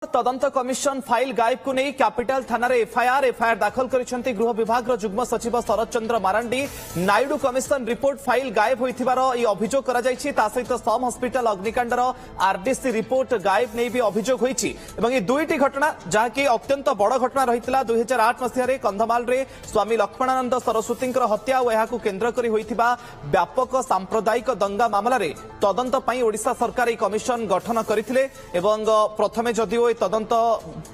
तदंत commission file गायब को नहीं कैपिटल थाना एफआईआर दाखल कर गृह विभाग जुग्म सचिव Sharad Chandra Marandi Naidu commission report file गायब होइथिबार अभियोग करा जायछि। ता सहित सम हॉस्पिटल अग्निकांडर आरडीसी रिपोर्ट गायब नहीं भी अभियोग होइछि। एवं ये दुईटी घटना जहाँकि अत्यंत बड़ घटना रही 2008 मसीह कंधमाल रे स्वामी लक्ष्मणानंद सरस्वती हत्या और यहां केन्द्र कर होइथिबा व्यापक सांप्रदायिक दंगा मामलें तदंत पई ओडिशा सरकार एक कमिशन गठन करथिले। एवं प्रथमे जदिओ तदंत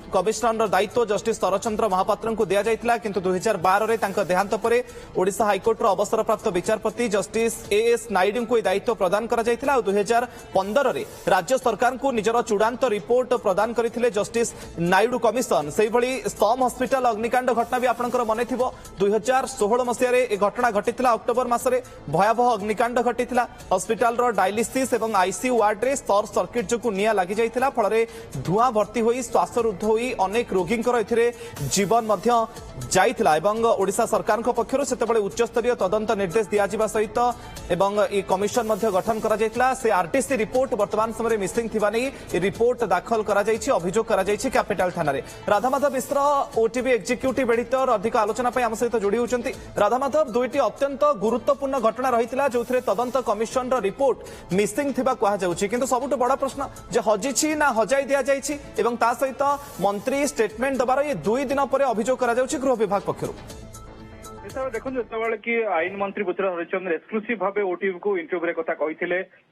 कमिशनर दायित्व जस्टिस शरदचंद्र महापात्र को दिया जाइथिला, किंतु 2012 रे तांका देहांत परे ओडिशा हाईकोर्ट रो अवसरप्राप्त विचारपति जस्टिस एएस नायडू को दायित्व प्रदान करा जाइथिला। 2015 रे राज्य सरकार को निजर चूड़ांत रिपोर्ट प्रदान करथिले जस्टिस नायडू कमिशन। सेहि भली सम हॉस्पिटल अग्निकांड घटना भी आपनकर मने थिबो 2016 मसिया रे ए घटना घटिथिला। अक्टोबर मासरे भयावह अग्निकांड घटिथिला। हॉस्पिटल रो डायलिसिस एवं आईसीयू वार्ड रे शॉर्ट सर्किट जो निया लागि जाइथिला, फଳରେ धुआं भर्ती होई श्वासरुद्ध होई अनेक रोगी जीवन जाइथिला। एवं ओडिशा सरकार पक्षर सेतेबेले उच्च स्तरीय तदंत निर्देश दिया जिबा सहित एवं ए कमिशन गठन करा जाइथिला। से आरटीसी रिपोर्ट वर्तमान समय मिसिंग थिबा नै रिपोर्ट दाखल करा जाइछि, अभियोग करा जाइछि कैपिटल थाना रे। राधामाधव मिश्र ओटीवी एग्जीक्यूटिव एडिटर अधिक आलोचना पई आम सहित जोड़ी होचंती। राधामाधव, दुईटी अत्यंत गुरुत्वपूर्ण घटना रहितिला जोथरे तदंत कमिशन रो रिपोर्ट मिसिंग थिबा कहा जाउछि, किंतु सबुठ बड़ प्रश्न जे हजिछि ना हजाई दिया जाइछि एवं ता सहित मंत्री स्टेटमेंट दबार ये 2 दिन पर अभियोग करा जाउछि गृह विभाग पक्षरु। देखो जो कि आईन मंत्री पृथ्वीराज हरिचंद्र एक्सक्लूसिव भाव ओटीवी को इंटरव्यू कथा कही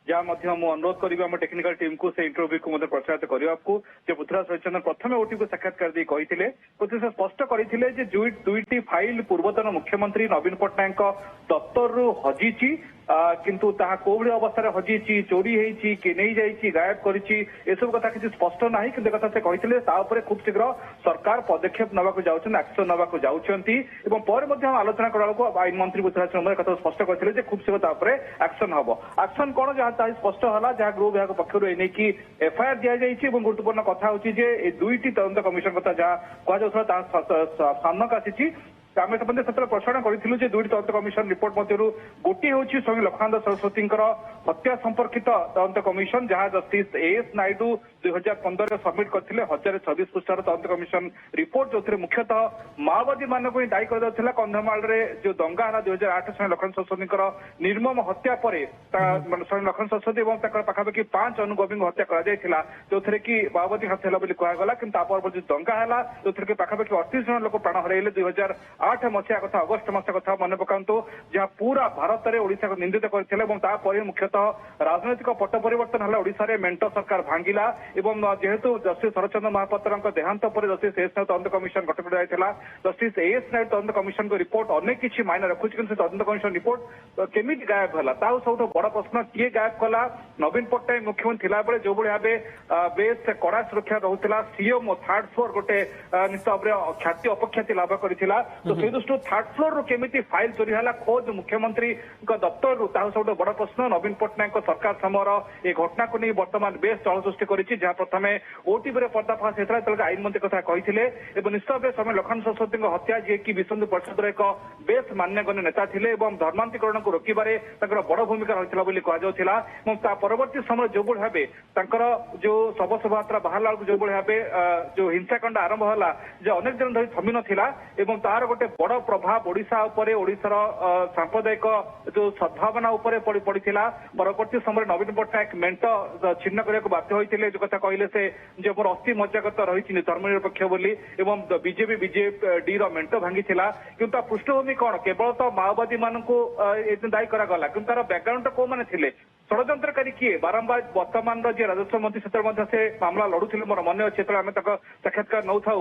जहाँ अनुरोध करी टेक्निकल टीम को से इंटरव्यू को प्रोत्साहित करने को पृथ्वीराज हरिचंद्र प्रथम ओटीवी को साक्षात्कार दी कही स्पष्ट करते दुईटी फाइल पूर्वतन मुख्यमंत्री नवीन पट्टनायक दफ्तर हजिची किंतु ताहा कोभଳି अवस्था हजिची चोरी होईची कि नहीं जाइची गायब करिची एसब कथा किसी स्पष्ट नाही, किंतु कथा से कहिथिले ता ऊपर खूब शीघ्र सरकार पदक्षेप नबाकू जाउछन एक्शन नबाकू जाउछंती एवं पर मध्ये हम आलोचना करालको आईन मंत्री पृथ्वीराज चंद्र कथा स्पष्ट करथिले जे खूब शीघ्र ता ऊपर एक्शन हबो। एक्शन कोन जहाँ ता स्पष्ट होला जहाँ गृह विभाग पक्षरु एने की एफआईआर दिया जाइछि एवं गुरुत्वपूर्ण कथा होछि जे ए दुईटी तदंत कमिशन कथा जहाँ कहा जाउथला ता सामना आसीछि। आम से प्रसारण करूँ दुईट तदंत कमिशन रिपोर्ट मध्य गोटे हूँ स्वामी लक्ष्मणानंद सरस्वती हत्या संपर्कित तदंत कमिशन जहाँ जस्टिस एएस नायडू 2015 सबमिट करते 1026 पृष्ठार तदंत कमिशन रिपोर्ट जो मुख्यतः माओवादी मान दायी कर कंधमाल जो दंगा है 2008 स्वामी लक्ष्मण सरस्वती निर्मम हत्या पर स्वामी लक्ष्मण सरस्वती और पाखापाखि 5 अनुगामी हत्या कर जो कि माओवादी हत्या कहगला कि परवर्ती दंगा है जो कि पाखापाखि 38 जन लोक प्राण हरइले 2008 मसीहा कथा अगस्ट मास कथा मन पकांतु जहाँ पूरा भारत में ओडिशा को निंदित करते मुख्यतः राजनैतिक पट परिवर्तन है ओडिशा रे मेंटो सरकार भांगिला एवं जेहेतु जस्टिस शरदचंद्र महापात्र देहांत पर जस्टिस एएस नायडू तदंत कमिशन गठन कराइथिला। जस्टिस एएस नायडू तदंत कमिशन को रिपोर्ट अनेक किछि मायने रखुछि, किंतु तदंत कमिशन रिपोर्ट केमिति गायब होला ता सबुठ बड़ प्रश्न किए गायब कला। नवीन पट्टनायक मुख्यमंत्री थिला बेले जो भावे बेस कड़ा सुरक्षा रहुतिला सीएम थर्ड फ्लोर गोटे निश्चित भाव में ख्याति अपख्याति लाभ करथिला। तो से दृष्टि थर्ड फ्लोर केमिति फाइल चोरी है खोद मुख्यमंत्री दफ्तर सब बड़ प्रश्न। नवीन पट्टनायक सरकार समय ए घटना को नहीं बर्तमान बेस चल सृष्टि करिछि, जहाँ प्रथमे ओटीवी पर्दाफाश होता आईन मंत्री कथा कही निश्चित भाव स्वामी लक्ष्मण सरस्वती हत्या जी की विश्व हिंदू परिषद एक बेस मान्यगण्य नेता थे और धर्मांतरण को रोकबारे बड़ भूमिका रही कहला। परवर्ती समय जो भाव जो शव शोभायात्रा बाहर जो भाव जो हिंसाकांड आरंभ है अनेक दिन धरी थमी नाला तार गोटे बड़ प्रभाव ओडिशा ओडिशार सांप्रदायिक जो सद्भावना पड़ता। परवर्ती समय नवीन पट्टनायक मेंट छिन्न करने को बाध्य होते जो कथा कहले से मोर अस्थि मज्जागत रही धर्मनिरपेक्ष बोली एवं बीजेपी बीजेडी मेंट भांगी कि पृष्ठभूमि कौन केवल तो माओवादी मान दायी करागला कि तार बैकग्राउंड कौ मैंने थे षड्यंत्रकारी किए बारंबार वर्तमान राजस्व मंत्री से मामला लड़ुले मोर मन अच्छे आम साक्षात्कार नौ था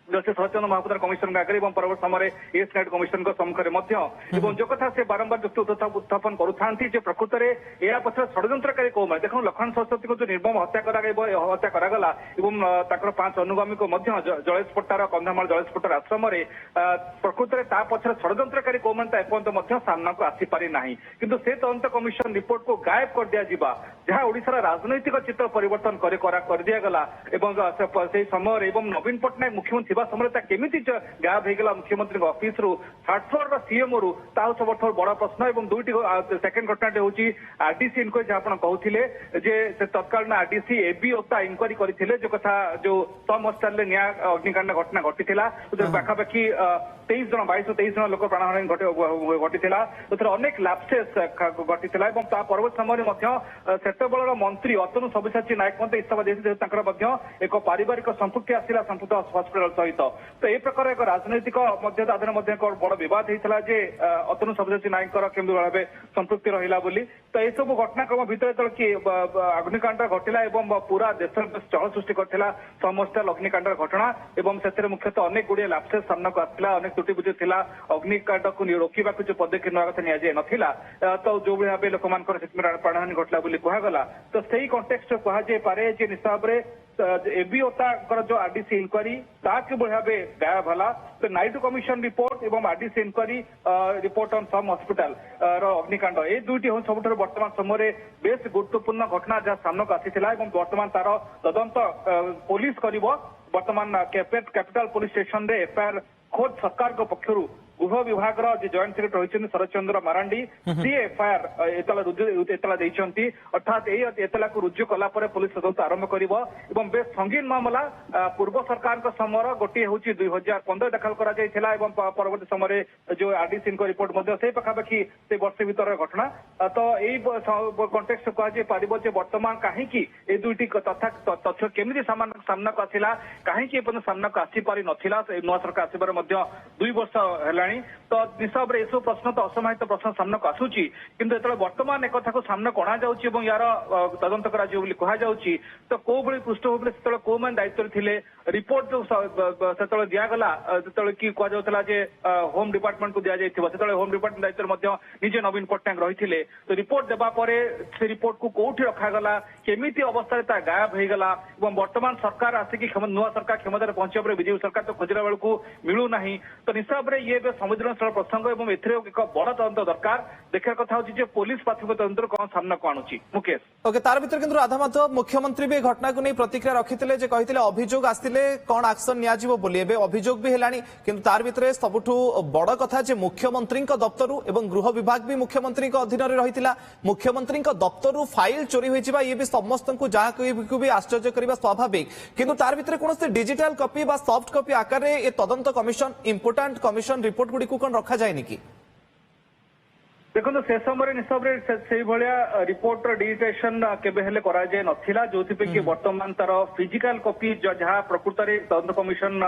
जस्टिस शरदचंद्र महापात्र कमिशन आगे परवर्त समय एएस नायडू कमिशन सम्मुखें जो कथा से बारंबार उत्थापन करुँचे प्रकृत में यह पक्ष षड्यंत्रकारी कौ मैं देखो लक्ष्मण सरस्वती को जो निर्मम हत्या करागला और 5 अनुगामी को जलेशपट्टार कंधमाल जलेशपट्टार आश्रम प्रकृत में पक्ष षड्यंत्रकारी कौ मैं एपर्यंत सामना को आसीपारि ना कि से तदंत कमिशन रिपोर्ट को गायब कर दिया जहाँ ओडिशार राजनैतिक चित्र परिवर्तन कर दिगला समय नवीन पट्टनायक मुख्यमंत्री ଥିବା ସମୟରେ ତା କେମିତି ଗାୟବ ହେଇଗଲା ମୁଖ୍ୟମନ୍ତ୍ରୀଙ୍କ ଅଫିସରୁ ହାଟଫୋର୍ଡର ସିଏମଓରୁ ତାହା ସବୁଠାରୁ ବଡ ପ୍ରଶ୍ନ। ଏବଂ ଦୁଇଟି ସେକେଣ୍ଡ ଘଟଣାଟି ହଉଛି ଆରଡିସି ଇନକ୍ୱାରି ଯାହା ଆପଣ କହୁଥିଲେ ଯେ ସେ ତତ୍କାଳୀନ ଆରଡିସି এবি ଓତା ଇନକ୍ୱାରି କରିଥିଲେ ଯୋଉ କଥା ଯୋଉ ସମ୍ ହସ୍ପିଟାଲରେ ନିଆଁ ଅଗ୍ନିକାଣ୍ଡ ଘଟଣା ଘଟିଥିଲା ପାଖାପାଖି 23 ଜଣ ଲୋକ ପ୍ରାଣହାନି ଘଟିଥିଲା ସେଥିରେ ଅନେକ ଲାପସେସ୍ ଘଟିଥିଲା ଏବଂ ତା ପରବର୍ତ୍ତୀ ସମୟରେ ମଧ୍ୟ ସେତେବେଳର ମନ୍ତ୍ରୀ ଅତନୁ ସବ୍ୟସାଚୀ ନାୟକ ମଧ୍ୟ ଇସ୍ତଫା ଦେଇଥିଲେ ତାଙ୍କର ମଧ୍ୟ ଏକ ପାରିବାରିକ ସମ୍ପୃକ୍ତି ଆସିଲା ସମ୍ପୃକ୍ତ ହସ୍ପିଟାଲ ସହିତ। ତ ଏ ପ୍ରକାର ଏକ ରାଜନୈତିକ ମଧ୍ୟ ତା ଦେହରେ ମଧ୍ୟ ଏକ ବଡ ବିବାଦ ହେଇଥିଲା ଯେ ଅତନୁ ସବ୍ୟସାଚୀ ନାୟକଙ୍କର କେମିତି ଭାବେ ସମ୍ପୃକ୍ତି ରହିଲା ବୋଲି। ତ ଏସବୁ ଘଟଣାକ୍ରମ ଭିତରେ ଯେତେବେଳେ କି ଅଗ୍ନିକାଣ୍ଡ ଘଟିଲା ଏବଂ ପୁରା ଦେଶରେ ଚହଳ ସୃଷ୍ଟି କରିଥିଲା ସମ୍ ହସ୍ପିଟାଲ ଅଗ୍ନିକାଣ୍ଡର ଘଟଣା ଏବଂ ସେଥିରେ ମୁଖ୍ୟତଃ ଅନେକ ଗୁଡିଏ ଲାପସେସ୍ ସାମ୍ନାକୁ ଆସିଥିଲା ଅନେକ ତ୍ରୁଟିବୁଟି ଥିଲା ଅଗ୍ନିକାଣ୍ଡକୁ ରୋକିବାକୁ ଯୋଉ ପଦକ୍ଷେପ ନେବା କଥା ନିଆଯାଇ ନଥିଲା ତ ଯୋଉଭଳି ଭାବେ ଲୋକମାନଙ୍କର ସେଥିପାଇଁ ପ୍ରାଣହାନି ଘଟିଲା ବୋଲି କୁହାଗଲା। ତ ସେଇ କଣ୍ଟେକ୍ସଟ କୁହାଯାଇପାରେ ଯେ ନିଶ୍ଚିତ ଭାବରେ এবি ଓତାଙ୍କର ଯୋଉ ଆରଡିସି ଇନକ୍ୱାରି ତା କିଭଳି ଭାବେ ଗାୟବ ହେଲା ତ ନାଇଡୁ କମିଶନ ରିପୋର୍ଟ ଏବଂ RDC inquiry report on SUM hospital ର ଅଗ୍ନିକାଣ୍ଡ ଏ ଦୁଇଟି ହେଉଛି ସବୁଠାରୁ ବର୍ତ୍ତମାନ ସମୟରେ ବେଶ ଗୁରୁତ୍ୱପୂର୍ଣ୍ଣ ଘଟଣା ଯାହା ସାମ୍ନାକୁ ଆସିଥିଲା ଏବଂ ବର୍ତ୍ତମାନ ତାର ତଦନ୍ତ ପୋଲିସ କରିବ। ବର୍ତ୍ତମାନ କ୍ୟାପିଟାଲ ପୋଲିସ ଷ୍ଟେସନରେ ଏଫଆଇଆର ଖୋଦ ସରକାରଙ୍କ ପକ୍ଷରୁ ଗୃହ ବିଭାଗର ଯେ ଜଏଣ୍ଟ ସେକ୍ରେଟାରୀ ରହିଛନ୍ତି ଶରତ ଚନ୍ଦ୍ର ମାରାଣ୍ଡି ସିଏ ଏଫଆଇଆର ଏତଲା ଦେଇଛନ୍ତି ଅର୍ଥାତ୍ ଏହି ଏତଲାକୁ ରୁଜୁ କଲା ପରେ ପୋଲିସ ତଦନ୍ତ ଆରମ୍ଭ କରିବ ଏବଂ ବେଶ ସଙ୍ଗୀନ ମାମଲା ପୂର୍ବ ସରକାରଙ୍କ ସମୟର ଗୋଟିଏ ହେଉଛି 2015 ଦାଖଲ କରାଯାଇଥିଲା ଏବଂ ପରବର୍ତ୍ତୀ ସମୟରେ ଯୋଉ ଆରଡିସିଙ୍କ ରିପୋର୍ଟ ମଧ୍ୟ ସେଇ ପାଖାପାଖି ସେ ବର୍ଷ ଭିତର ଘଟଣା। ତ ଏଇ କଣ୍ଟେକ୍ସଟ କୁହାଯାଇ ପାରିବ ଯେ ବର୍ତ୍ତମାନ କାହିଁକି ଏ ଦୁଇଟି ତଥ୍ୟ କେମିତି ସାମ୍ନାକୁ ଆସିଲା କାହିଁକି ଏପର୍ଯ୍ୟନ୍ତ ସାମ୍ନାକୁ ଆସିପାରି ନଥିଲା ନୂଆ ସରକାର ଆସିବାର ମଧ୍ୟ 2 ବର୍ଷ ହେଲା। ତ ନିଶ୍ଚିତ ଏସବୁ ପ୍ରଶ୍ନ ତ ଅସମାହିତ ପ୍ରଶ୍ନ ସାମ୍ନାକୁ ଆସୁଛି କିନ୍ତୁ ଯେତେବେଳେ ବର୍ତ୍ତମାନ ଏକଥାକୁ ସାମ୍ନାକୁ ଅଣାଯାଉଛି ଏବଂ ୟାର ତଦନ୍ତ କରାଯିବ ବୋଲି କୁହାଯାଉଛି ତ କୋଉଭଳି ପୃଷ୍ଠଭୂମିରେ ସେତେବେଳେ କୋଉମାନେ ଦାୟିତ୍ୱରେ ଥିଲେ ରିପୋର୍ଟ ଯୋଉ ସେତେବେଳେ ଦିଆଗଲା ଯେତେବେଳେ କି କୁହାଯାଉଥିଲା ଯେ ହୋମ ଡିପାର୍ଟମେଣ୍ଟକୁ ଦିଆଯାଇଥିବ ସେତେବେଳେ ହୋମ ଡିପାର୍ଟମେଣ୍ଟ ଦାୟିତ୍ୱରେ ମଧ୍ୟ ନିଜେ ନବୀନ ପଟ୍ଟନାୟକ ରହିଥିଲେ। ତ ରିପୋର୍ଟ ଦେବା ପରେ ସେ ରିପୋର୍ଟକୁ କୋଉଠି ରଖାଗଲା କେମିତି ଅବସ୍ଥାରେ ତା ଗାୟବ ହେଇଗଲା ଏବଂ ବର୍ତ୍ତମାନ ସରକାର ଆସିକି ନୂଆ ସରକାର କ୍ଷମତାରେ ପହଞ୍ଚିବା ପରେ ବିଜେପି ସରକାର ତ ଖୋଜିଲା ବେଳକୁ ମିଳୁନାହିଁ। ତ ନିଶ୍ଚିତ ଭାବରେ ଇଏ संवेदनशील प्रसंग और एक बड़ तदंत दरकार देखा कथा हूँ पुलिस प्राथमिक तदंतर कौन सामना को आणुची मुकेश ओके तार भीतर किंतु राधा माधव मुख्यमंत्री भी घटना को नहीं प्रतिक्रिया रखिते जे कहिथिले अभियोग आसिले कौन एक्शन निया जिवो बोली एबे अभियोग भी हेलानी किंतु तार भीतर सबुठु बड़ कथा जे मुख्यमंत्री दफ्तरु एवं गृह विभाग भी मुख्यमंत्री अधीन रहितिला मुख्यमंत्री दफ्तरु फाइल चोरी होइजिबा ये भी समस्त को जहाँ को भी आश्चर्य करबा स्वाभाविक किंतु तार भीतर कौन से डिजिटल कॉपी बा सॉफ्ट कॉपी आकार रे ए तदंत कमिशन इंपोर्टेंट कमिशन रिपोर्ट गुडी को कौन रखा जाए कि देखो से समय निश्चय से रिपोर्ट डिजिटेशन केबे कराए नथिला जो कि वर्तमान तार फिजिकल कॉपी जहाँ प्रकृत तदंत कमिशन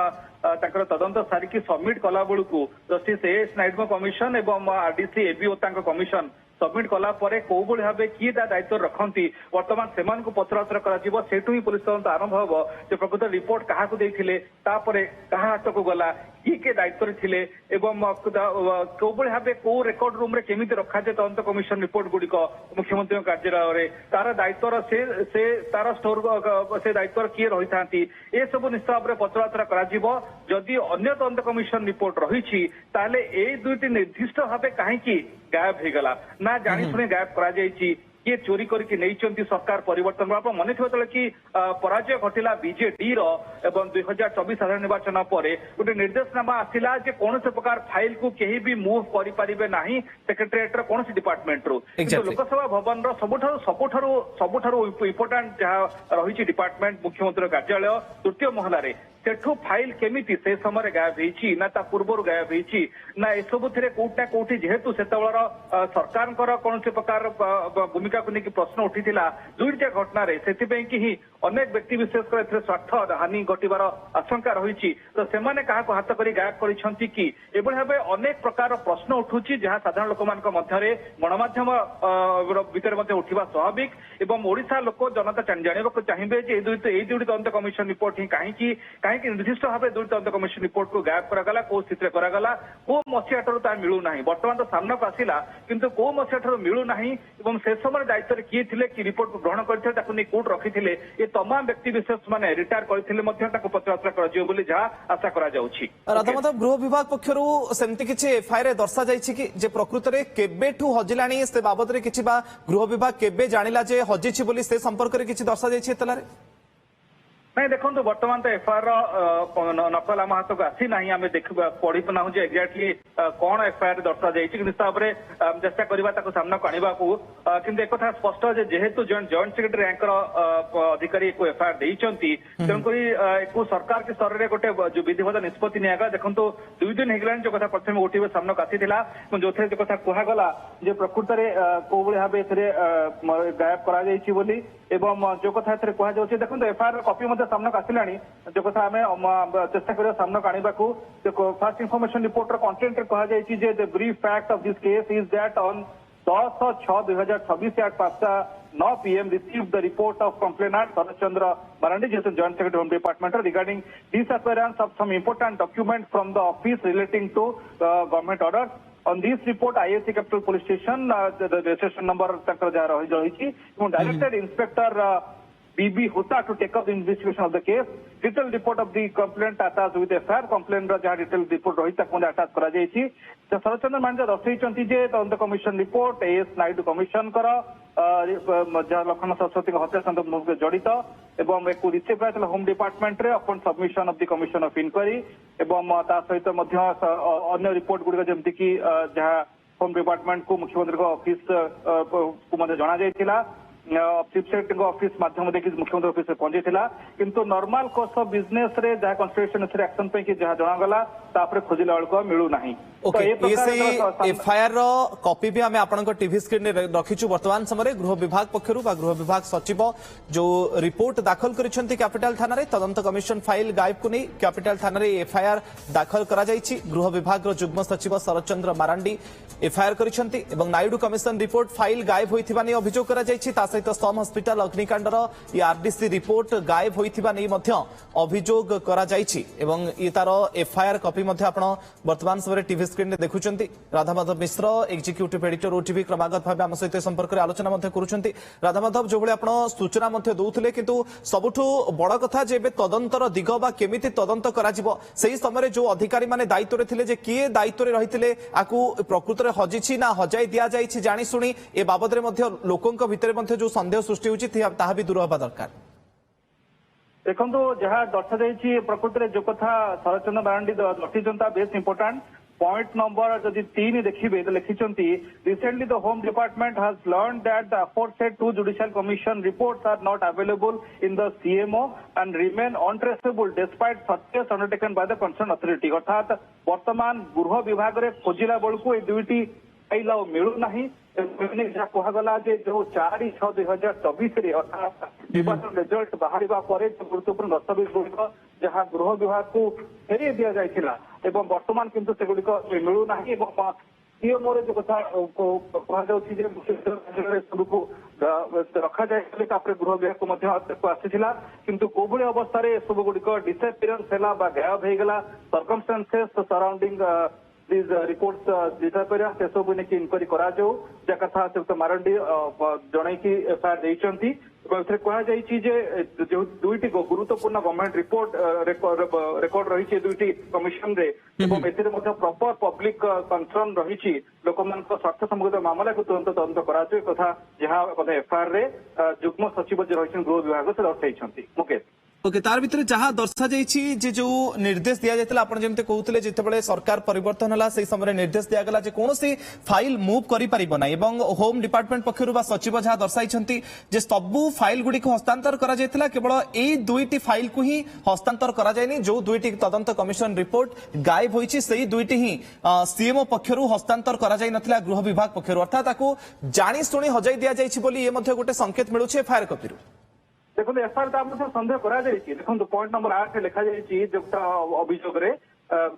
तदंत सारिकी सबमिट कला बेलू जस्टिस एएस नायडू कमिशन एवं आरडीसी एबी कमिशन सबमिट कला परे कौ भाव किए दायित्व रखती वर्तमान से पचराउचरा कर ही पुलिस तदंत आरंभ हम जो प्रकृत रिपोर्ट क्या क्या हाथ को गला किए दायित्व थे कौ भाव कौ रेकर्ड रूम केमी रखा जाए तदंत कमिशन रिपोर्ट गुड़िक मुख्यमंत्री कार्यालय तार दायित्व से तार स्टोर से दायित्व किए रही था ये सब निश्चित भाव में पचराउचरा करदि अन्य तदंत कमिशन रिपोर्ट रही दुईटी निर्दिष्ट भाव कहीं गायब हो गला ना जाशुणी गायब कर किए चोरी करके नहीं सरकार परिवर्तन आप मन थे कि पराजय घटिला बीजेडी एवं 2024 साधारण निर्वाचन पर गोटे निर्देशनामा आसिला जे कौन से प्रकार फाइल को कहीं भी मूव करें ना सेक्रेटेरिएट कौन डिपार्टमेंट रू लोकसभा भवन सबुठारु इम्पोर्टाट जहाँ रही डिपार्टमेंट मुख्यमंत्री कार्यालय तृतीय महलार सेठू फाइल केमिति से समय गायब होती ना पूर्व गायब होती ना एसबू कौटना कौटी जेहेतु से सरकार कौन से प्रकार भूमिका को लेकिन प्रश्न उठी दुईटा घटन से ही अनेक व्यक्ति विशेष स्वार्थ हानि घटार आशंका रही तो से क्या हाथ कर गायब कर भाव अनेक प्रकार प्रश्न उठूँ जहाँ साधारण लोक गणमाध्यम भितर उठा स्वाभाविक एवं ओडिशा लोक जनता जानवा चाहिए दुईटी तदंत कमिशन रिपोर्ट ही कहीं निर्दिष्ट भाव दुईटी तदंत कमिशन रिपोर्ट को गायब करागला कौ स्थित करागला कौ मसीहा ठार मिलूना बर्तमान तो सामना को आसला किंतु कौ मसीहा ठार मिलूना से समय दायित्व किए थे कि रिपोर्ट को ग्रहण करते कोर्ट रखी ये तमाम व्यक्ति विशेष मैंने रिटायर करते पचराउचरा कर जहाँ आशा कर गृह विभाग पक्षर सेमती किसी एफआईआर दर्शा जाए प्रकृत में केबेठू हजिला से बाबद गृह विभाग केबे जानिला जे हजिछि बोली से संपर्क में किसी दर्शा जाए नहीं देखो बर्तमान तो एफआईआर नकल आम हाथ को आसी ना आम देखा पढ़ी ना एक्जाक्टली कौन एफआईआर दर्शा जाइए निश्चित भाव में चेष्टा करवा सामना को आने को किंतु एक कथा स्पष्ट जेहेतु जॉइंट सेक्रेटरी रैंक अधिकारी एक एफआईआर देती तेणुक सरकार के स्तर में गोटे जो विधिवत निष्पत्ति निगला देखो 2 दिन होगा जो कथा प्रथम ओटीवी सामना को आसी जो थे जो कथा कहगला प्रकृत में कौ भाव गायब कर एवं जो कथा कहु देखो एफआईआर कॉपी सामना को आसला जो कथा आम चेष्टा कर सामना को आने को फर्स्ट इनफॉरमेशन रिपोर्ट कंटेंट कहुई the brief fact of this case is that on 10/6/2026 at 5:09 PM received the report of complainant Sarath Chandra Marandi, Joint Secretary Home Department, regarding disappearance of some important documents from the office relating to government orders. On this report, IAC Capital Police Station, the registration number directed Inspector BB Hutta to take up the investigation of the case. Detailed report of the complaint attached with FIR. Complaint जहाँ detailed report रही तक attach करा जायछि. शरद चंद्र मांझा दर्शाइछन्ति जे तदंत commission report S Naidu commission कर जहाँ लखन सरस्वती हत्या संदर्भ जड़ित एवं एक रिसीव कराइला होम डिपार्टमेंट रे अपन submission of the commission of inquiry एवं ता सहित मध्य अन्य रिपोर्ट गुड़िक जमती कि जहाँ होम डिपार्टमेंट को मुख्यमंत्री ऑफिस को मध्य जना जायतिला चीफ सेक्रेटरी ऑफिस माध्यम देखिए मुख्यमंत्री ऑफिस में पहुंची किंतु नॉर्मल कोर्स ऑफ बिजनेस रे जहाँ कन्स्टिट्यूशन एक्शन पे कि जहाँ जनागला तापर खोजिला बेलको मिलू नाही एफआईआर कॉपी भी आम आपण टीवी स्क्रीन रखीचु वर्तमान समय गृह विभाग पक्षर गृह विभाग सचिव जो रिपोर्ट दाखल करिसेंती कैपिटल थाना रे तदंत कमिशन फाइल गायब को नहीं कैपिटल थाना रे एफआईआर दाखल करा जायछि गृह विभाग जुग्म सचिव शरद चंद्र मारांडी एफआईआर करिसेंती एवं नायडू कमिशन रिपोर्ट फाइल गायब होइथिबा नै अभियोग करा जायछि ता सहित सम हॉस्पिटल अग्निकांडर ये आरडीसी रिपोर्ट गायब होइथिबा नै मध्य अभियोग करा जायछि एवं ये तार एफआईआर कॉपी मध्य आपण वर्तमान समय टीवी स्क्रीन रे देखुचंती राधामाधव मिश्र एग्जीक्यूटिव एडिटर ओटीवी क्रमागत भाव आम सहित संपर्क में आलोचना करुछंती राधामाधव जो आप सूचना दौले किंतु सबुठु बड़ कथा जे तदंतर दिग बा केमिति तदंत कराजिबो सेही समय जो अधिकारी माने दायित्व रे थिले जे किए दायित्व रे रहिथिले आकु प्रकृत रे हजिछि ना हजाई दिया जाइछि जानि सुनी ए बाबद रे मध्य लोकंक भितरे मध्य जो संदेह सृष्टि होछि ताहा भी दूर होबा दरकार देखो जहाँ दर्शा जाइए प्रकृति में जो कथा शरद चंद्र मारांडी दर्शाइछन्ता बेस इंपोर्टाट पॉइंट नंबर जदि 3 देखिए तो लिखिंट recently the home department has learn that the aforesaid 2 judicial commission reports are not available in the CMO and remain untraceable despite searches undertaken by the concern authority अर्थात वर्तमान गृह विभाग रे खोजिला बेलू ये दुईटी फाइल मिलू नहीं जहाँ कहगला जो 4/6/2024 अर्थात निर्वाचन रिजल्ट बाहर गुरुत्वपूर्ण दस्तावेज गुड़िक जहाँ गृह विभाग को फेरी दि जाइथिला एवं वर्तमान किंतु सेगुड़िक मिलू नहीं सीएमओ जो कथा सबको रखा जाए गृह विभाग को आसीला किंतु कोभली अवस्था सब गुड़िक डिसअपियरेंस है गायब होगला circumstances surrounding these reports disappearance से सब नेकी इंक्वायरी करा जाऊ जा कथा श्रीयुक्त मारांडी जणाई की एफआईआर देइचंती कहा जाइए जो दुईटी गुरुत्वपूर्ण गवर्नमेंट रिपोर्ट रेकर्ड रही दुईटी कमिशन रे प्रॉपर पब्लिक कंसर्न रही लोक स्वार्थ संबंधित मामला को तुरंत तदंत करा कथा जहाँ एफआईआर रे जुग्म सचिव जो रही गृह विभाग से दर्शाई मुकेश ओके तार भितर जहाँ दर्शा जाइए जो निर्देश दि जाता आप जमी कहते जिते सरकार परिवर्तन है से समय निर्देश दिगला कौन फाइल मुव कर होम डिपार्टमेंट पक्षर सचिव जहाँ दर्शाई सबू फाइल गुड़िक हस्तांतर करा केवल यही दुईटी फाइल को ही हस्तांतर कराए जो दुईटी तदंत कमिशन रिपोर्ट गायब होती से दुईटी ही सीएमओ पक्षर हस्तांतर करा गृह विभाग पक्षर अर्थात जाशुणी हजाई दि जाए गोटे संकेत मिलूँ एफआईआर कॉपी देखो एफआईआर सन्देह करा देखो पॉइंट नंबर 8 लिखा जो अभियोग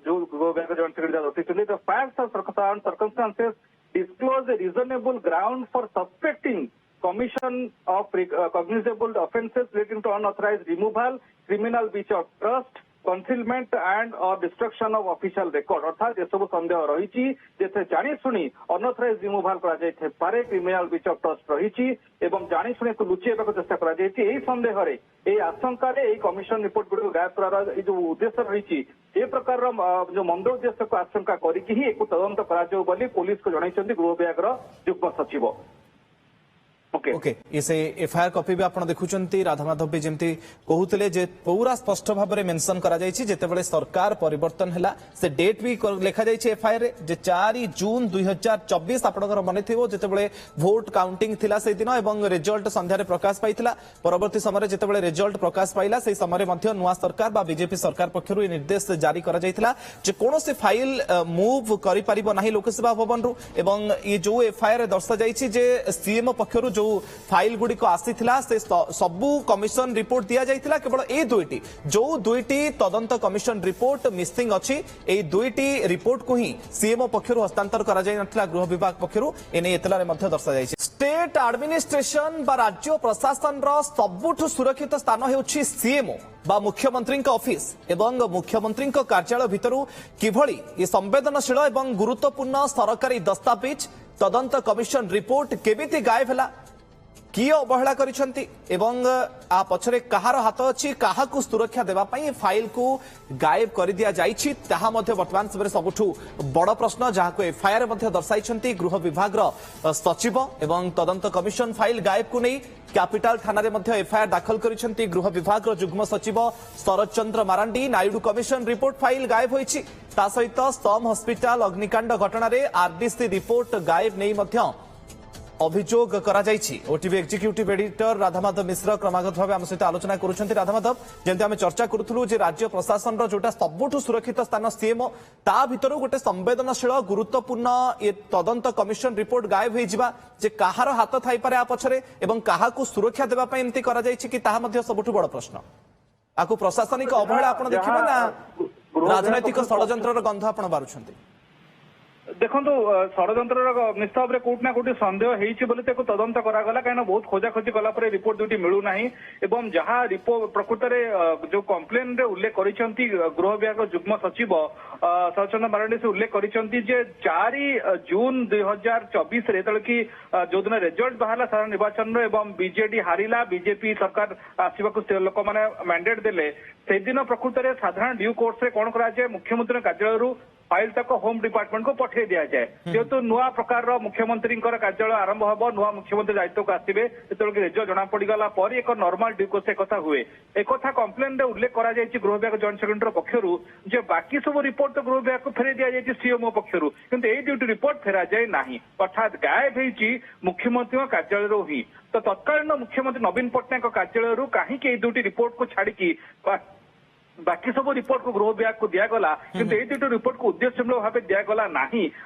जो joint secretary the facts of circumstances disclose A reasonable ground for suspecting commission of cognizable offences relating to unauthorized removal, criminal breach of trust, concealment and or destruction of official record अर्थात ये सब संदेह रही जानी शुणी unauthorized removal पारे criminal breach of trust रही एवं जानी शुणी लुचेबा चेष्टा कर संदेह आशंका कमिशन रिपोर्ट गुड़ गायब कर जो उद्देश्य रही ए प्रकार जो मंद उद्देश्य को आशंका करके तदंत कर पुलिस को जन गृह विभाग जुग्म सचिव ओके ओके ये से एफआईआर कॉपी भी आपण देखुचंती राधामाधव भी जेमती कहूतले जे पूरा स्पष्ट भाव में मेंशन करा जायछि जेतेबेले सरकार परिवर्तन हैला से डेट भी लिखा जायछि एफआईआर रे जे 4 जून 2024 आपणकर मने थिबो जेतेबेले वोट काउंटिंग थिला से दिन एवं रिजल्ट संध्या रे प्रकाश पाइथिला परवर्ती समय जेतेबेले रिजल्ट प्रकाश पाइला से समय मध्य नुआ सरकार बा बीजेपी सरकार पक्षरु ये निर्देश जारी करा जायथिला जे कोनोसे फाइल मूव करि परिबो नाही लोकसभा भवन रु एवं ये जो एफआईआर दर्शा जायछि जे सीएम पक्षरु जो फाइल गुड़िक आसीथिला से सबु कमिशन रिपोर्ट दिया जायथिला केवल ए दुईटी जो दुईटी तदंत कमिशन रिपोर्ट मिसिंग अछि ए दुईटी रिपोर्ट को ही सीएम पक्षरु हस्तांतर करा जाय नथिला गृह विभाग पक्षरु एने एतला रे मध्य दर्शा जायछि स्टेट एडमिनिस्ट्रेशन बा राज्य प्रशासन रो सबुठु सुरक्षित स्थान हेउछि सीएमओ बा मुख्यमंत्री ऑफिस एवं मुख्यमंत्री कार्यालय भितरु किभଳି ये संवेदनशील एवं गुरुत्वपूर्ण सरकारी दस्तावेज तदंत कमिशन रिपोर्ट केबिति गायब हला किए अवहेला करिसंती एवं आ पछरे कहार हाथ अछि काहाकू सुरक्षा देबा पई फाइल को गायब कर दिया जाइछि ताहा मध्ये वर्तमान समय सबुठु बड़ प्रश्न जाहाको एफआईआर मध्ये दर्शाइछंती गृह विभाग रो सचिव एवं तदंत कमिशन फाइल गायब को नै कैपिटल थाना रे मध्ये एफआईआर दाखल करिसंती गृह विभाग रो जुग्म सचिव Sharad Chandra Marandi Naidu commission report file गायब होइछि ता सहित सम हॉस्पिटल अग्निकांड घटना रे आरडीसी रिपोर्ट गायब नै मध्ये अभियोग करा जायछि ओटीवी एक्जिक्यूटिव एडिटर राधामाधव मिश्र क्रमागत भाव आम सहित आलोचना करुछंती राधामाधव जेंति आम चर्चा करूथुलु जे राज्य प्रशासन रो जोटा सबुठु सुरक्षित स्थान सीएमओ ता भितर गोटे संवेदनशील गुरुत्वपूर्ण ये तदंत कमिशन रिपोर्ट गायब होई जिबा जे काहार हाथ थाई पारे आ पछरे एवं काहाकू सुरक्षा देबा पई एमति करा जायछि कि ताहा मध्ये सबुठु बड़ प्रश्न आकू प्रशासनिक अवहेला आपण देखिबे ना राजनैतिक षडयंत्रर गंध आपण बारुछंती देखो षडयंत्र निश्चित भाव में कोट ना कोटी सन्देह होती तदंत करागला कहीं बहुत खोजाखोजी कलापर रिपोर्ट दुटी मिलू ना एवं जहाँ रिपोर्ट प्रकृत में जो कम्प्लेन रे उल्लेख कर गृह विभाग जुग्म सचिव शरद चंद्र मारांडी से उल्लेख कर 4 जून 2024 कि जो दिन रिजल्ट बाहर साधारण निर्वाचन एवं बीजेडी हारिला बीजेपी सरकार आसवाक लोक मैंने मैंडेट देले से दिन प्रकृत में साधारण ड्यू कोर्स रे कौन कराए मुख्यमंत्री कार्यालय फाइल तक होम डिपार्टमेंट को पठे दि जाए जेहेतु नुआ प्रकार मुख्यमंत्री कार्यालय आरंभ हम नुआ मुख्यमंत्री दायित्व को आसवे जो रिजल्ट जना पड़गला पर एक नॉर्मल ड्यू कोर्स एक हुए एक कम्प्लेन उल्लेख कर गृह विभाग जॉइंट सेक्रेटरी पक्षर जे बाकी सब रिपोर्ट तो गृह विभाग को फेर दि जाए सीएमओ पक्षर किंतु ये दुटी रिपोर्ट फेरा जाए ना अर्थात गायब होती मुख्यमंत्री कार्यालय ही तो तत्कालीन मुख्यमंत्री नवीन पट्टनायक कार्यालय कहीं दुटी रिपोर्ट को छाड़ी बाकी सब रिपोर्ट को गृह विभाग को दिगला किंतु ये दुटी रिपोर्ट को उद्देश्यमूलक भाव दिगला ना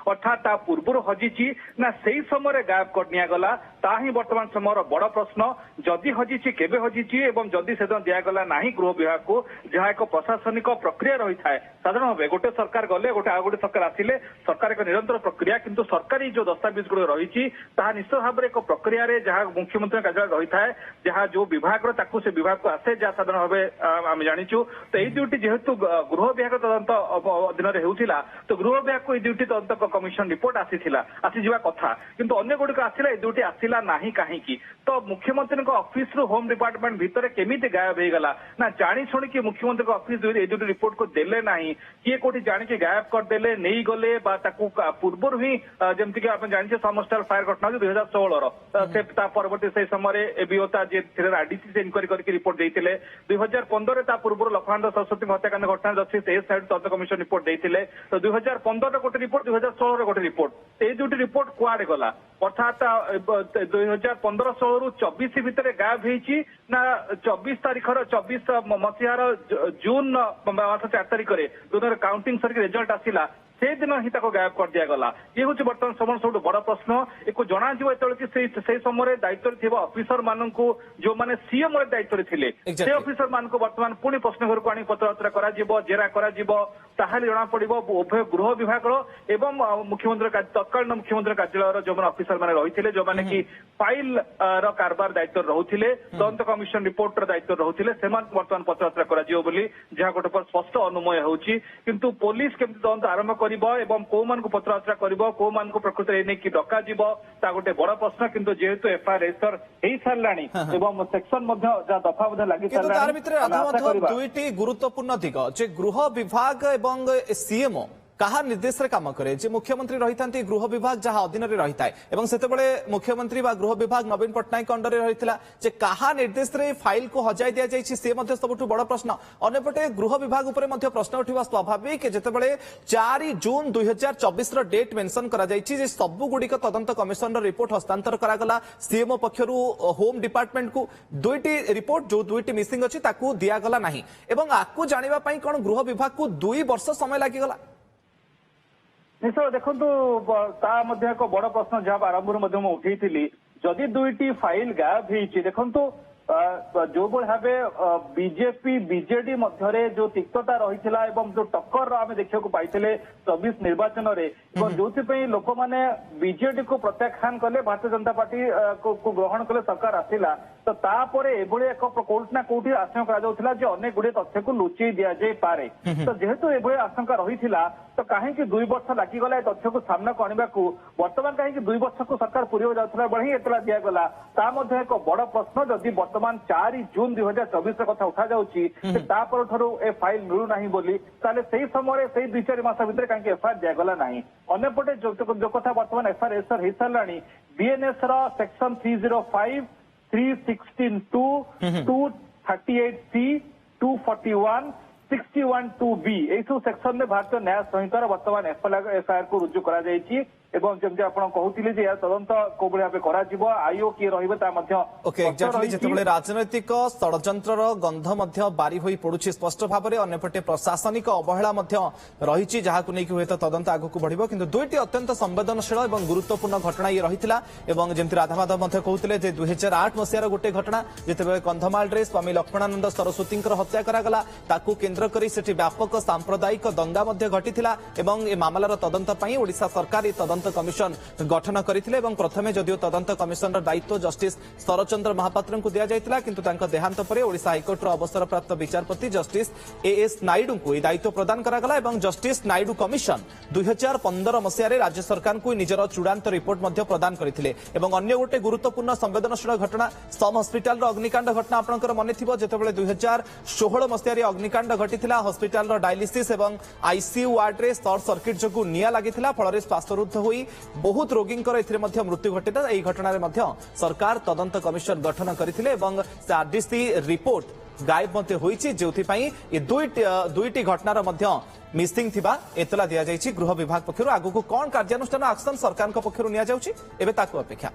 अर्थात पूर्व हजिची ना से समय गायब कर निगला ता ही वर्तमान समय बड़ प्रश्न जदि हजिची केबे हजिची एवं जदि से दिगला ना गृह विभाग को जहाँ एक प्रशासनिक प्रक्रिया रही है साधारण भाव गोटे सरकार गले गोटे आउ गोटे सरकार आसिले सरकार एक निरंतर प्रक्रिया किंतु सरकारी जो दस्तावेज गुड़ रही निश्चित भाव में एक प्रक्रिया जहाँ मुख्यमंत्री कार्यालय रही है जहाँ जो विभाग से विभाग को आसे जहाँ साधारण भाव आम जाचु तो यही ड्यूटी जेहेतु गृह विभाग तदंत अधीन होता तो गृह विभाग को ड्यूटी तदंत कमिशन रिपोर्ट आसीजा कथा किंतु अन्य गुड़िक आसला ये ड्यूटी आसला ना कहीं तो मुख्यमंत्री ऑफिस रु होम डिपार्टमेंट भितर केमिति गायब हो गला ना जानी शुणी मुख्यमंत्री ऑफिस ये ड्यूटी रिपोर्ट को देले ना किए कोठी जानिके गायब करदेले नहीं गले पूर्व ही जमीक आप जानते समस्टल फायर घटना 2016 परवर्ती से समय एबीओता जे आरडीसी से इनक्वारी करके रिपोर्ट देते 2015 पूर्व लखनऊ सरस्वती हत्याकांड घटना अच्छी से साइड तदंत कमिशन रिपोर्ट देते तो 2015 गोटे रिपोर्ट 2016 गोटे रिपोर्ट ये दुटी रिपोर्ट कुआड़े गला अर्थात 2015-16 रु 24 भितर गायब होती ना 24 तारीखर 24 मसीहार जून मास 4 तारीख जो काउंटिंग सर रिजल्ट आसला से दिन ही गायब कर दिगला ये हूँ बर्तमान समय सब बड़ प्रश्न एक जना कि समय दायित्व थी अफिसर मान जो मैंने सीएम दायित्व थे से अफिसर मान बर्तमान पुणी प्रश्न घर को आनी पचराउचरा जेरा जना पड़ उभय गृह विभाग एवं मुख्यमंत्री तत्कालीन मुख्यमंत्री कार्यालय जो अफिसर मैंने रही जो मैंने कि फाइल कारबार दायित्व रोते तदंत कमिशन रिपोर्टर दायित्व रोते से बर्तमान पचराउचरा जहाँ गोटे स्पष्ट अनुमय होची किंतु पुलिस केमती तदंत आरंभ कर कौ मान पचराउचरा कौ मान प्रकृत नहीं डक गोटे बड़ प्रश्न किंतु जेहेतु एफआईआर रेजिस्टर हो सारा सेक्शन दफा लगी दुईटी गुरुत्वपूर्ण दिग जे गृह विभाग एवं सीएमओ कहा निर्देश रे काम करे जे मुख्यमंत्री रही था गृह विभाग जहां अधीन रे रही था सेतेबेले मुख्यमंत्री बा गृह विभाग नवीन पट्टनायक अंडर रे रही जे कहा निर्देश रे फाइल को हजाई दिया जायछि से मध्ये सबुठु बड़ प्रश्न अन्यपटे गृह विभाग उपरे मध्ये प्रश्न उठिबा स्वाभाविक जेतेबेले 4 जून 2024 रो डेट मेंशन करा जायछि जे सबु गुडिक तदंत कमिशन रो रिपोर्ट हस्तांतर करा गला सीएमओ पक्षरु होम डिपार्टमेंट को दुईटी रिपोर्ट जो दुईटी मिसिंग अछि ताकू दिया गला नाही एवं आकू जानिबा पई कोन गृह विभाग को 2 वर्ष समय लागि गला निश्चय देखो ता मध्य एक बड़ प्रश्न जहाँ आरंभ उठेली जदि दुईटी फाइल गायब होती देखो जो भाव बीजेपी बीजेडी मध्य जो तिक्तता रही जो टक्कर आम देखा पाई 24 निर्वाचन में जो लोक मैंने बीजेडी को प्रत्याख्यान कले भारतीय जनता पार्टी को ग्रहण कले सरकार आसला तो तापर एभली एक कोर्ट ना कोठी आशंका करा अनेक गुड़े तथ्य को लुचई दि जाए पारे तो जेहेतु एभली आशंका रही तो कहीं 2 वर्ष लगिगला तथ्य को सामना को आने को बर्तमान कहीं 2 वर्ष को सरकार पूरी जाता बेले ही एतला दिगला ता मध्य एक बड़ प्रश्न जदि बर्तमान 4 जून 2024 कथा उठा जाउची तापर ठरू ए फाइल मिलू नाही बोली ताले सही समय सही 2-4 मास भितर कहीं एफआईआर दिगला नाही अन्यपटे जो कथा बर्तमान एफआईआर एसआर हो साराणी बीएनएस रा सेक्शन 305 316(2) 238(c) 241 61(2)(b यही सब सेक्शन में भारतीय न्याय संहितार बर्तमान एफआईआर को रुजु करा जायछि एवं जमजे आपण कहउतिले जे या तदंत को भाबे करा जिवो आईओ की रहिबे ता मध्य ओके एक्जेक्टली जेतेबेले राजनैतिक षडयंत्रर गंध मध्य बारी होई पडुछि स्पष्ट भाबरे अन्यपटे प्रशासनिक अवहेला मध्य रहिछि जहाकु नै कि होय तदंत आगु को बढ़िबो किंतु दुईटी अत्यंत संवेदनशील एवं गुरुत्वपूर्ण घटना ये रहिथिला एवं जेमति राधामाधव मध्य कहउतिले जे 2008 मसियार गोटे घटना जेतेबेले कंधमाल रे स्वामी लक्ष्मणानंद सरस्वतींकर हत्या करा गला ताकू केंद्र करी सेठी व्यापक सांप्रदायिक दंगा मध्य घटिथिला एवं ए मामलार तदंत पई ओडिसा सरकार ए तदंत कमिशन गठन करथिले एवं प्रथमे जदियो तदंत कमिशन दायित्व जस्टिस शरचंद्र महापात्र को दिया जायतिला किंतु तांका देहांत परे ओडिशा हाईकोर्ट रो अवसरप्राप्त विचारपति जस्टिस एएस नायडू को दायित्व प्रदान करागला एवं जस्टिस नायडू कमिशन 2015 मसिया रे राज्य सरकार को निजर चूड़ांत रिपोर्ट मध्य प्रदान करथिले एवं अन्य गोटे गुरुत्वपूर्ण संवेदनशील घटना सम हॉस्पिटल रो अग्निकांड घटना आपनकर मने थिबो जेतेबेले 2016 मसिया रे अग्निकांड घटिथिला हॉस्पिटल रो डायलिसिस एवं आईसीयू वार्ड रे शॉर्ट सर्किट जगु निया लागिथिला फल रे श्वासरुद्ध होई बहुत रोगी मृत्यु घटिता यही घटना सरकार तदंत कमिशन गठन करथिले एवं आरडीसी रिपोर्ट गायब मध्य होईछि जोथिपई ए दुईटी घटनार मध्य मिसिंग थिबा एतला दिया जायछि गृह विभाग पक्षरु आगु को कोन कार्यानुष्ठान एक्शन सरकार पक्षरु निया जाउछि एबे ताकु अपेक्षा।